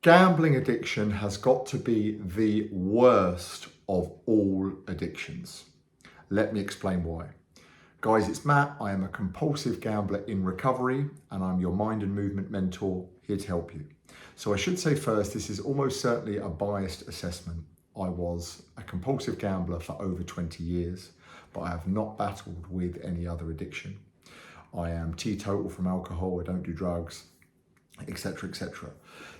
Gambling addiction has got to be the worst of all addictions. Let me explain why. Guys, it's Matt. I am a compulsive gambler in recovery and I'm your mind and movement mentor here to help you. So I should say first, this is almost certainly a biased assessment. I was a compulsive gambler for over 20 years, but I have not battled with any other addiction. I am teetotal from alcohol, I don't do drugs, etc., etc.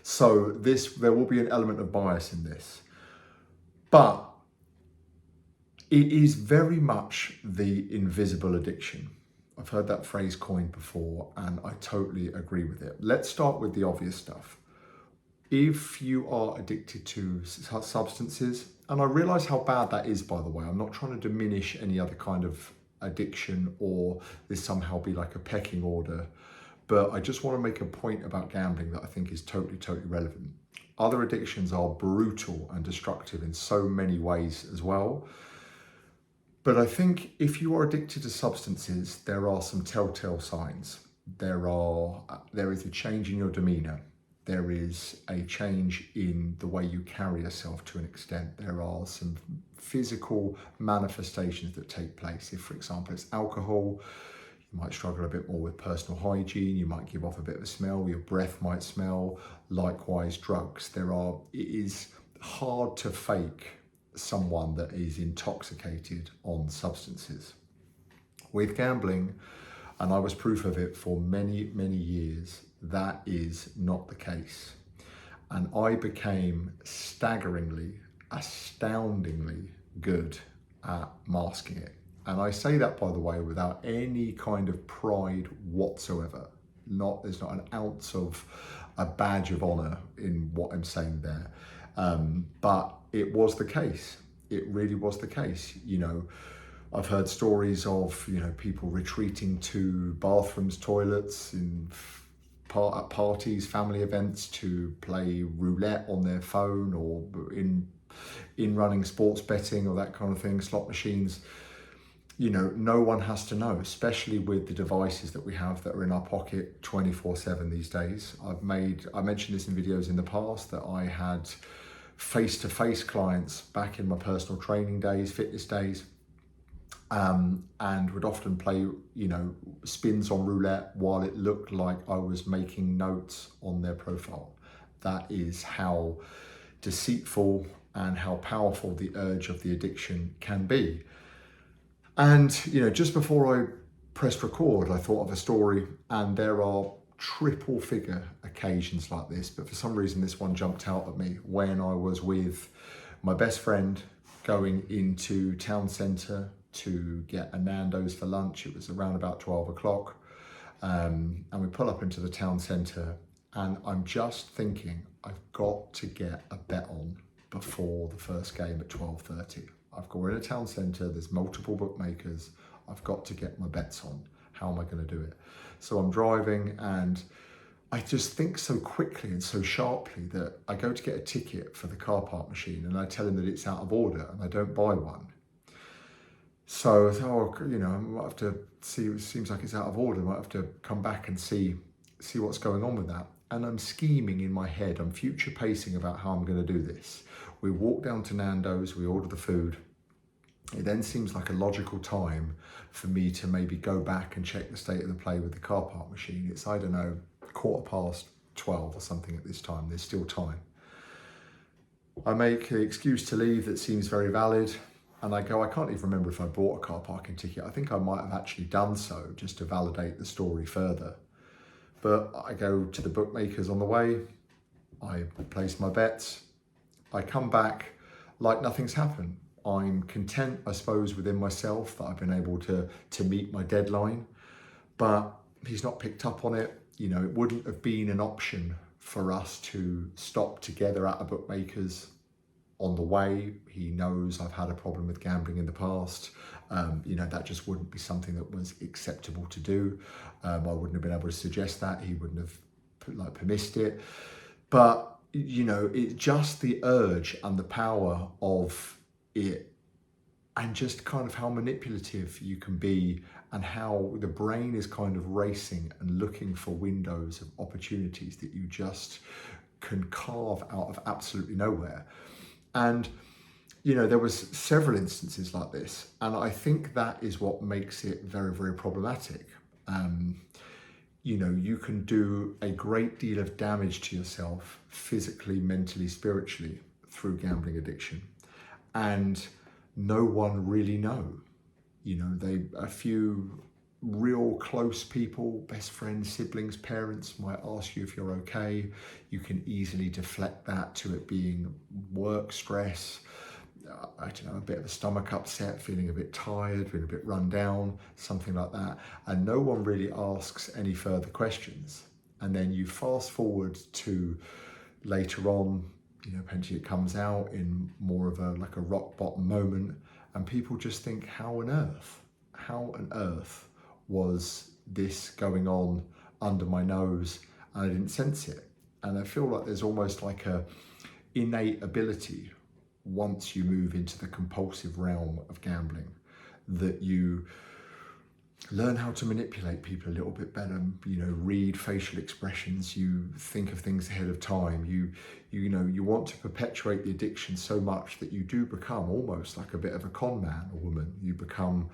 So there will be an element of bias in this, but it is very much the invisible addiction. I've heard that phrase coined before and I totally agree with it. Let's start with the obvious stuff. If you are addicted to substances, and I realize how bad that is, by the way, I'm not trying to diminish any other kind of addiction or this somehow be like a pecking order, but I just want to make a point about gambling that I think is totally relevant. Other addictions are brutal and destructive in so many ways as well. But I think if you are addicted to substances, there are some telltale signs. There is a change in your demeanor. There is a change in the way you carry yourself to an extent. There are some physical manifestations that take place. If, for example, it's alcohol, you might struggle a bit more with personal hygiene. You might give off a bit of a smell. Your breath might smell. Likewise, drugs. It is hard to fake someone that is intoxicated on substances. With gambling, and I was proof of it for many years, that is not the case. And I became astoundingly good at masking it. And I say that, by the way, without any kind of pride whatsoever. There's not an ounce of a badge of honor in what I'm saying there. But it was the case. It really was the case. I've heard stories of, people retreating to bathrooms, toilets, at parties, family events to play roulette on their phone, or in running sports betting or that kind of thing, slot machines. No one has to know, especially with the devices that we have that are in our pocket 24/7 these days. I mentioned this in videos in the past that I had face-to-face clients back in my personal training days, fitness days, and would often play, spins on roulette while it looked like I was making notes on their profile. That is how deceitful and how powerful the urge of the addiction can be. And, just before I pressed record, I thought of a story, and there are triple figure occasions like this, but for some reason this one jumped out at me when I was with my best friend going into town centre to get a Nando's for lunch. It was around about 12 o'clock, and we pull up into the town centre, and I'm just thinking, I've got to get a bet on before the first game at 12:30. We're in a town centre, there's multiple bookmakers, I've got to get my bets on. How am I going to do it? So I'm driving and I just think so quickly and so sharply that I go to get a ticket for the car park machine and I tell him that it's out of order and I don't buy one. So I thought, I might have to see, it seems like it's out of order, I might have to come back and see what's going on with that. And I'm scheming in my head, I'm future pacing about how I'm going to do this. We walk down to Nando's, we order the food. It then seems like a logical time for me to maybe go back and check the state of the play with the car park machine. It's, 12:15 or something at this time. There's still time. I make the excuse to leave that seems very valid. And I go, I can't even remember if I bought a car parking ticket. I think I might have actually done so just to validate the story further. But I go to the bookmakers on the way. I place my bets. I come back like nothing's happened. I'm content, I suppose, within myself that I've been able to meet my deadline, but he's not picked up on it. It wouldn't have been an option for us to stop together at a bookmaker's on the way. He knows I've had a problem with gambling in the past. That just wouldn't be something that was acceptable to do. I wouldn't have been able to suggest that. He wouldn't have permitted it. But, it's just the urge and the power of it, and just kind of how manipulative you can be and how the brain is kind of racing and looking for windows of opportunities that you just can carve out of absolutely nowhere. And there was several instances like this, and I think that is what makes it very, very problematic. You can do a great deal of damage to yourself physically, mentally, spiritually through gambling addiction, and no one really know. A few real close people, best friends, siblings, parents might ask you if you're okay. You can easily deflect that to it being work stress, I don't know, a bit of a stomach upset, feeling a bit tired, feeling a bit run down, something like that. And no one really asks any further questions. And then you fast forward to later on, eventually it comes out in more of a rock bottom moment, and people just think, how on earth was this going on under my nose and I didn't sense it? And I feel like there's almost like a innate ability once you move into the compulsive realm of gambling, that you learn how to manipulate people a little bit better, read facial expressions, you think of things ahead of time, you want to perpetuate the addiction so much that you do become almost like a bit of a con man or woman. You become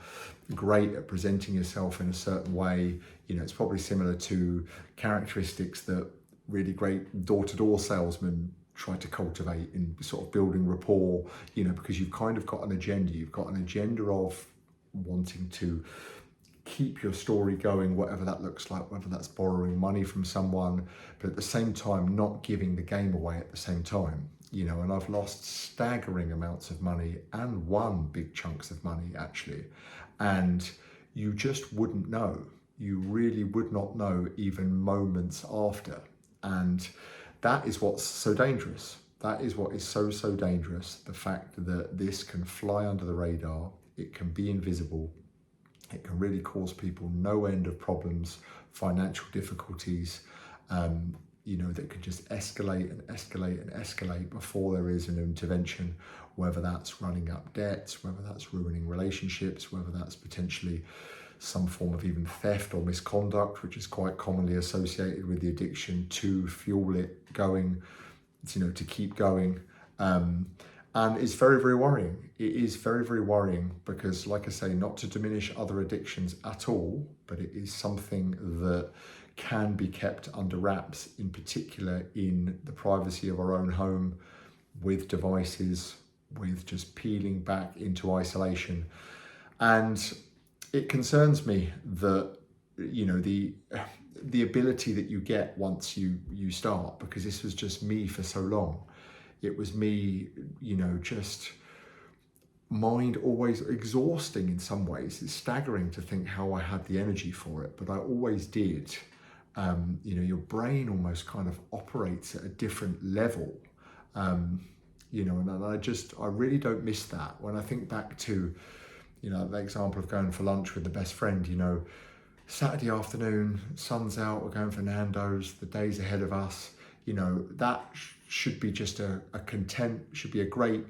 great at presenting yourself in a certain way. It's probably similar to characteristics that really great door-to-door salesmen try to cultivate in sort of building rapport, because you've kind of got an agenda. You've got an agenda of wanting to keep your story going, whatever that looks like, whether that's borrowing money from someone, but at the same time not giving the game away at the same time. And I've lost staggering amounts of money and won big chunks of money actually, and you just wouldn't know. You really would not know even moments after. And that is what's so dangerous. That is what is so, so dangerous. The fact that this can fly under the radar, it can be invisible, it can really cause people no end of problems, financial difficulties, that can just escalate and escalate and escalate before there is an intervention, whether that's running up debts, whether that's ruining relationships, whether that's potentially some form of even theft or misconduct, which is quite commonly associated with the addiction, to fuel it going, to keep going. And it's very, very worrying. It is very, very worrying because, like I say, not to diminish other addictions at all, but it is something that can be kept under wraps, in particular in the privacy of our own home, with devices, with just peeling back into isolation. And it concerns me that, the ability that you get once you start, because this was just me for so long. It was me, just mind always exhausting in some ways. It's staggering to think how I had the energy for it, but I always did. Your brain almost kind of operates at a different level. And I really don't miss that. When I think back to, the example of going for lunch with the best friend, Saturday afternoon, sun's out, we're going for Nando's, the day's ahead of us, that should be just should be a great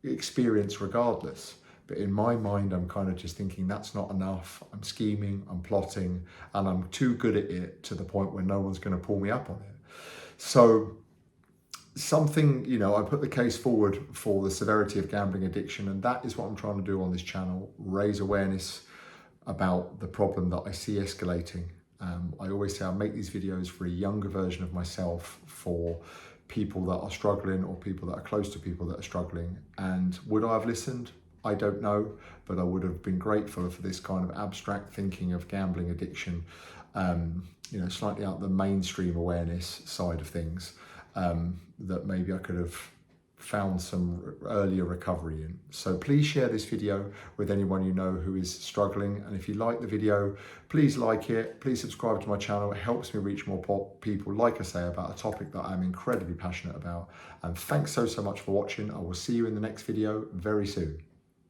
experience regardless. But in my mind, I'm kind of just thinking that's not enough. I'm scheming, I'm plotting, and I'm too good at it to the point where no one's going to pull me up on it. So I put the case forward for the severity of gambling addiction, and that is what I'm trying to do on this channel, raise awareness about the problem that I see escalating. I always say I make these videos for a younger version of myself, for people that are struggling or people that are close to people that are struggling. And would I have listened? I don't know, but I would have been grateful for this kind of abstract thinking of gambling addiction, slightly out the mainstream awareness side of things, that maybe I could have found some earlier recovery in. So please share this video with anyone you know who is struggling. And if you like the video, please like it, please subscribe to my channel. It helps me reach more people, like I say, about a topic that I'm incredibly passionate about. And thanks so much for watching. I will see you in the next video very soon.